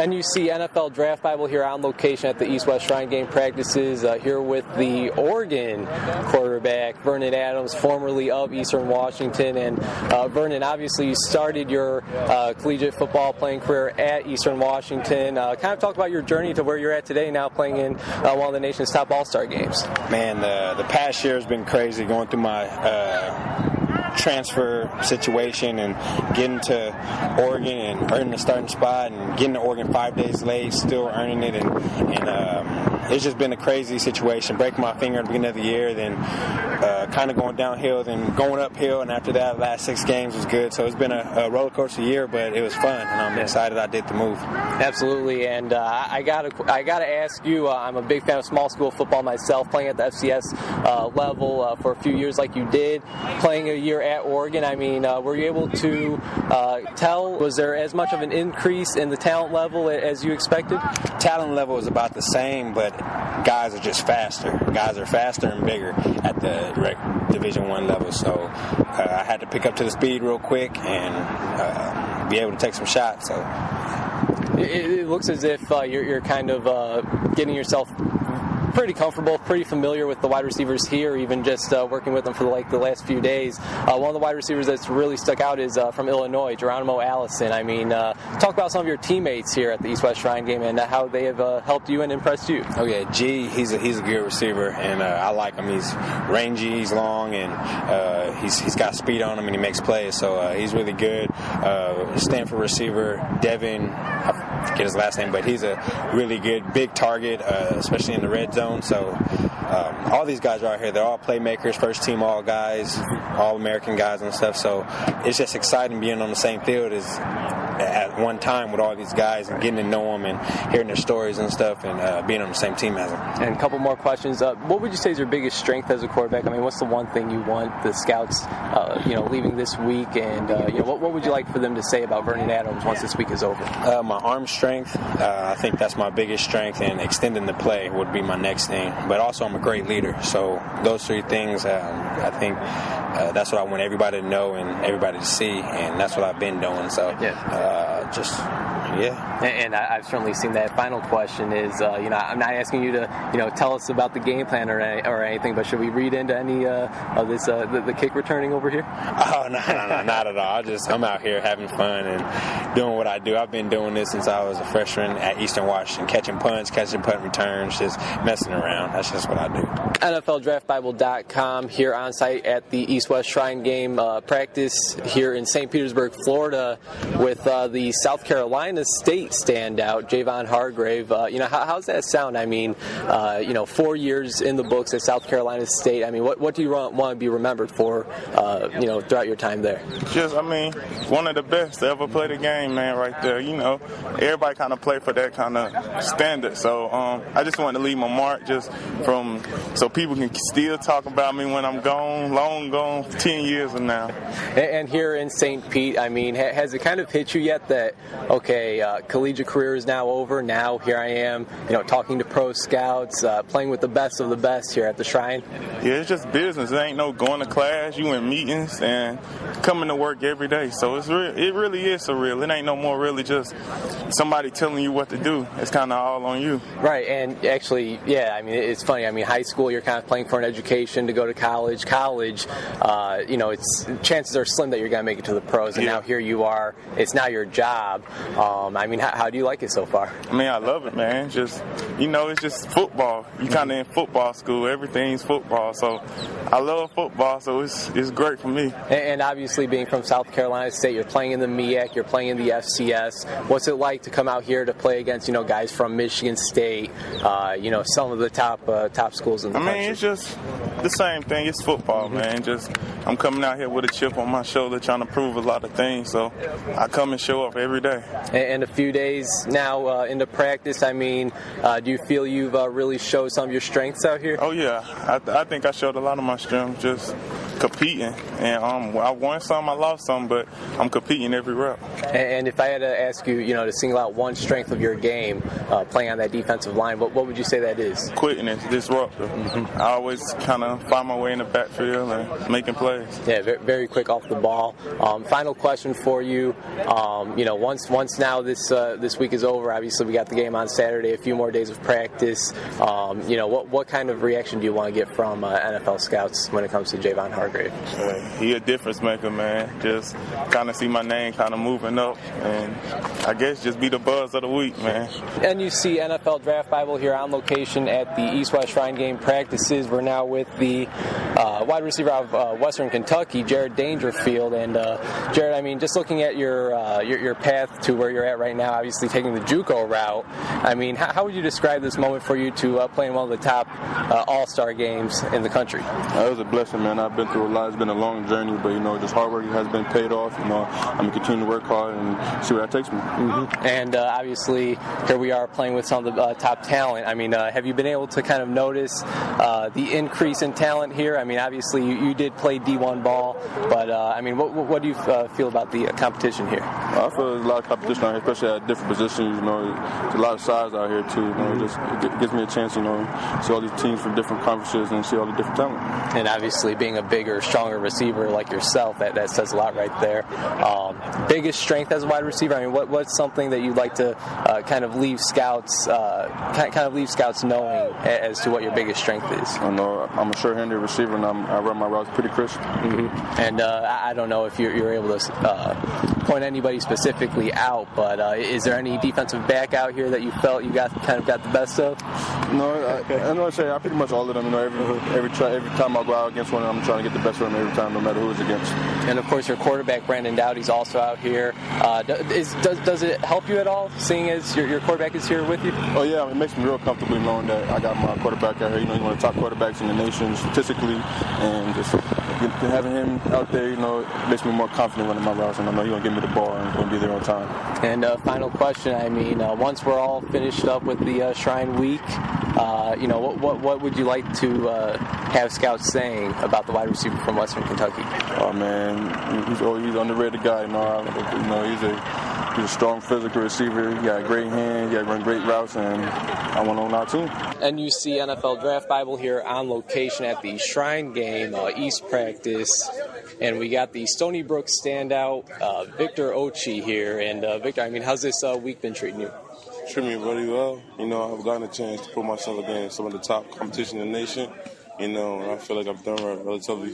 NUC NFL Draft Bible here on location at the East-West Shrine Game practices here with the Oregon quarterback, Vernon Adams, formerly of Eastern Washington. And Vernon, obviously you started your collegiate football playing career at Eastern Washington. Kind of talk about your journey to where you're at today, now playing in one of the nation's top all-star games. Man, the past year has been crazy going through my transfer situation and getting to Oregon and earning the starting spot and getting to Oregon 5 days late, still earning it, and it's just been a crazy situation. Breaking my finger at the beginning of the year, then kind of going downhill, then going uphill, and after that, last 6 games was good. So it's been a roller coaster year, but it was fun, and I'm excited I did the move. Absolutely, and I gotta ask you. I'm a big fan of small school football myself, playing at the FCS level for a few years, like you did, playing a year at Oregon. I mean, were you able to tell? Was there as much of an increase in the talent level as you expected? Talent level is about the same, but guys are just faster. Guys are faster and bigger at the Division I level. So I had to pick up to the speed real quick and be able to take some shots. So it looks as if you're kind of getting yourself pretty comfortable, pretty familiar with the wide receivers here, even just working with them for the last few days. One of the wide receivers that's really stuck out is from Illinois, Geronimo Allison. I mean, talk about some of your teammates here at the East-West Shrine Game and how they have helped you and impressed you. Oh yeah, G, he's a good receiver, and I like him. He's rangy, he's long, and he's got speed on him, and he makes plays, so he's really good. Stanford receiver, Devin, I forget his last name, but he's a really good big target, especially in the red zone. So all these guys are out here, they're all playmakers, first team all guys, all American guys and stuff. So it's just exciting being on the same field as at one time with all these guys and getting to know them and hearing their stories and stuff, and being on the same team as them. And a couple more questions. What would you say is your biggest strength as a quarterback? I mean, what's the one thing you want the scouts, leaving this week, and what would you like for them to say about Vernon Adams once this week is over? My arm strength, I think that's my biggest strength, and extending the play would be my next thing. But also, I'm a great leader. So those 3 things, I think that's what I want everybody to know and everybody to see, and that's what I've been doing. So And I've certainly seen that. Final question is, I'm not asking you to, tell us about the game plan or anything, but should we read into any of this, the kick returning over here? Oh, no, not at all. I'm out here having fun and doing what I do. I've been doing this since I was a freshman at Eastern Washington, catching punts, catching punt returns, just messing around. That's just what I do. NFLDraftBible.com here on site at the East-West Shrine Game practice here in St. Petersburg, Florida, with the South Carolina State standout, Jayvon Hargrave. How's that sound? I mean, 4 years in the books at South Carolina State. I mean, what do you want to be remembered for, throughout your time there? One of the best to ever play the game, man, right there. Everybody kind of play for that kind of standard. So I just want to leave my mark so people can still talk about me when I'm gone, long gone, 10 years from now. And here in St. Pete, I mean, has it kind of hit you yet that, collegiate career is now over. Now here I am, talking to pro scouts, playing with the best of the best here at the Shrine. Yeah, it's just business. It ain't no going to class. You in meetings and coming to work every day. So it really is surreal. It ain't no more really just somebody telling you what to do. It's kind of all on you. Right, and actually, yeah, I mean, it's funny. I mean, high school, you're kind of playing for an education to go to college. College, it's chances are slim that you're going to make it to the pros. And now here you are. It's now your job. How do you like it so far? I love it, man. It's just football. You kind of in football school. Everything's football. So I love football, so it's great for me. And obviously being from South Carolina State, you're playing in the MEAC, you're playing in the FCS. What's it like to come out here to play against, guys from Michigan State, some of the top schools in the country? It's just the same thing. It's football, man. I'm coming out here with a chip on my shoulder trying to prove a lot of things, so I come and show up every day. And a few days now into practice, do you feel you've really showed some of your strengths out here? Oh, yeah. I think I showed a lot of my strength. Just competing. And I won some, I lost some, but I'm competing every rep. And if I had to ask you, to single out one strength of your game, playing on that defensive line, what would you say that is? Quickness, disruptive. I always kind of find my way in the backfield and making plays. Yeah, very quick off the ball. Final question for you. Once now this week is over, obviously we got the game on Saturday, a few more days of practice. What kind of reaction do you want to get from NFL scouts when it comes to Jayvon Hargrave? He a difference maker, man. Just kind of see my name kind of moving up, and I guess just be the buzz of the week, man. NUC NFL Draft Bible here on location at the East-West Shrine Game practices. We're now with the wide receiver of Western Kentucky, Jared Dangerfield. And Jared, just looking at your path to where you're at right now, obviously taking the JUCO route, how would you describe this moment for you to play in one of the top all-star games in the country? It was a blessing, man. I've been through a lot. It's been a long journey, but just hard work has been paid off. I'm gonna continue to work hard and see where that takes me. Mm-hmm. And obviously, here we are playing with some of the top talent. Have you been able to kind of notice the increase in talent here? Obviously you did play D1 ball, but what do you feel about the competition here? I feel there's a lot of competition out here, especially at different positions. There's a lot of size out here too. It gives me a chance, see all these teams from different conferences and see all the different talent. And obviously, being a bigger, stronger receiver like yourself, that says a lot right there. Biggest strength as a wide receiver. What's something that you'd like to kind of leave scouts knowing as to what your biggest strength is? I know I'm a short-handed receiver, and I run my routes pretty crisp. Mm-hmm. And I don't know if you're able to point anybody specifically out, but is there any defensive back out here that you felt you got the best of? No, I'm going to say I pretty much all of them. Every time I go out against one of them, I'm trying to get the best of them every time, no matter who it's against. And of course, your quarterback Brandon Dowdy's also out here. Does it help you at all, seeing as your quarterback is here with you? Oh yeah, it makes me real comfortable knowing that I got my quarterback out here. He's one of the top quarterbacks in the nation statistically, and just having him out there, it makes me more confident running my routes, and I know he's gonna give me the ball and gonna be there on time. And final question. Once we're all finished up with the Shrine Week, what would you like to have scouts saying about the wide receiver from Western Kentucky? Oh man, he's an underrated guy. He's a strong physical receiver. He got a great hand. He got run great routes, and I want on our team. NUC NFL Draft Bible here on location at the Shrine Game East practice, and we got the Stony Brook standout Victor Ochi here. And Victor, how's this week been treating you? Treating me really well. I've gotten a chance to put myself against some of the top competition in the nation. And I feel like I've done relatively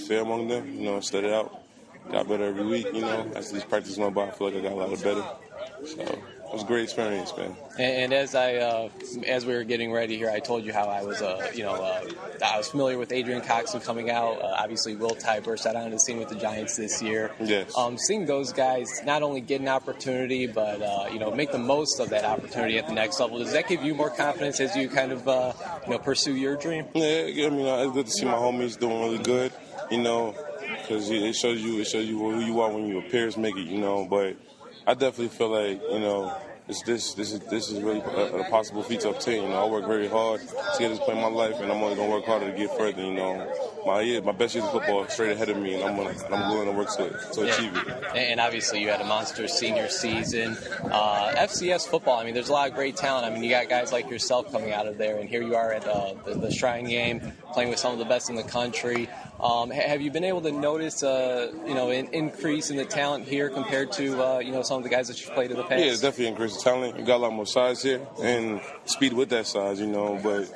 fair among them. Studied out, got better every week. As these practices went by, I feel like I got a lot better. So it was a great experience, man. And as we were getting ready here, I told you how I was, I was familiar with Adrian Coxon coming out. Obviously, Will Tye burst out onto the scene with the Giants this year. Yes. Seeing those guys not only get an opportunity, but make the most of that opportunity at the next level. Does that give you more confidence as you kind of pursue your dream? Yeah, it's good to see my homies doing really good. Because it shows you who you are when your peers make it. But I definitely feel like this is really a possible feat to obtain. I work very hard to get this play in my life, and I'm only gonna work harder to get further. My best years of football straight ahead of me, and I'm willing to work to achieve it. And obviously, you had a monster senior season. FCS football. There's a lot of great talent. You got guys like yourself coming out of there, and here you are at the Shrine Game, playing with some of the best in the country. Have you been able to notice, an increase in the talent here compared to, some of the guys that you've played in the past? Yeah, it's definitely increased the talent. You got a lot more size here and speed with that size, But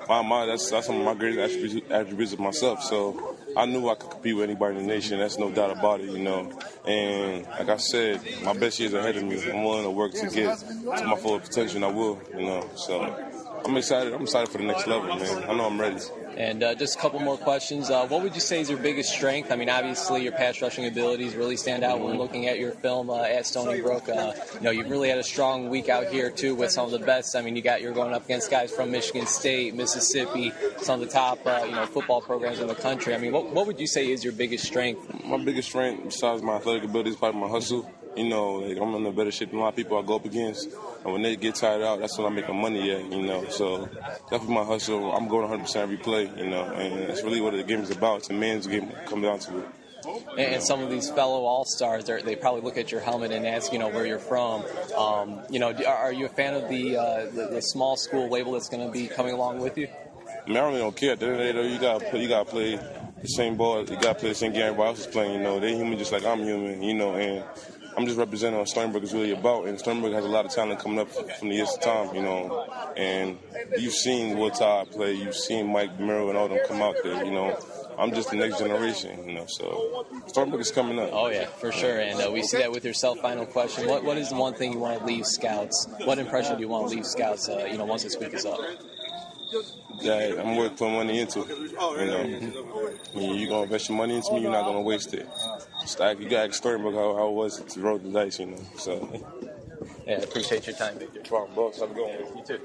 that's some of my greatest attributes of myself. So I knew I could compete with anybody in the nation. That's no doubt about it, And like I said, my best years ahead of me. I'm willing to work to get to my full potential, and I will, So I'm excited. I'm excited for the next level, man. I know I'm ready. And just a couple more questions. What would you say is your biggest strength? Obviously your pass rushing abilities really stand out when looking at your film at Stony Brook. You've really had a strong week out here too with some of the best. You're going up against guys from Michigan State, Mississippi, some of the top football programs in the country. What would you say is your biggest strength? My biggest strength, besides my athletic ability, is probably my hustle. You know, like I'm in a better shape than a lot of people I go up against. And when they get tired out, that's when I'm making money at, you know. So definitely my hustle. I'm going 100% every play, you know. And that's really what the game is about. It's a man's game, come down to it. And some of these fellow All-Stars, they probably look at your helmet and ask, where you're from. Are you a fan of the small school label that's going to be coming along with you? I mean, I really don't care. At the end of the day, though, you gotta play the same ball. You gotta play the same game everybody else is playing. You know, they're human just like I'm human. You know, and I'm just representing what Stony Brook is really about. And Stony Brook has a lot of talent coming up from the years to time. You know, and you've seen Will Todd play. You've seen Mike Murrow and all them come out there. You know. I'm just the next generation, you know, so Stony Brook is coming up. Oh, yeah, for sure, and we see that with yourself. Final question, what is the one thing you want to leave scouts? What impression do you want to leave scouts, once this week is up? That I'm worth putting money into, you know. When you're going to invest your money into me, you're not going to waste it. You got to ask Stony Brook how it was to roll the dice, you know, so. Yeah, appreciate your time. No problem, boss. Have a good one. You too.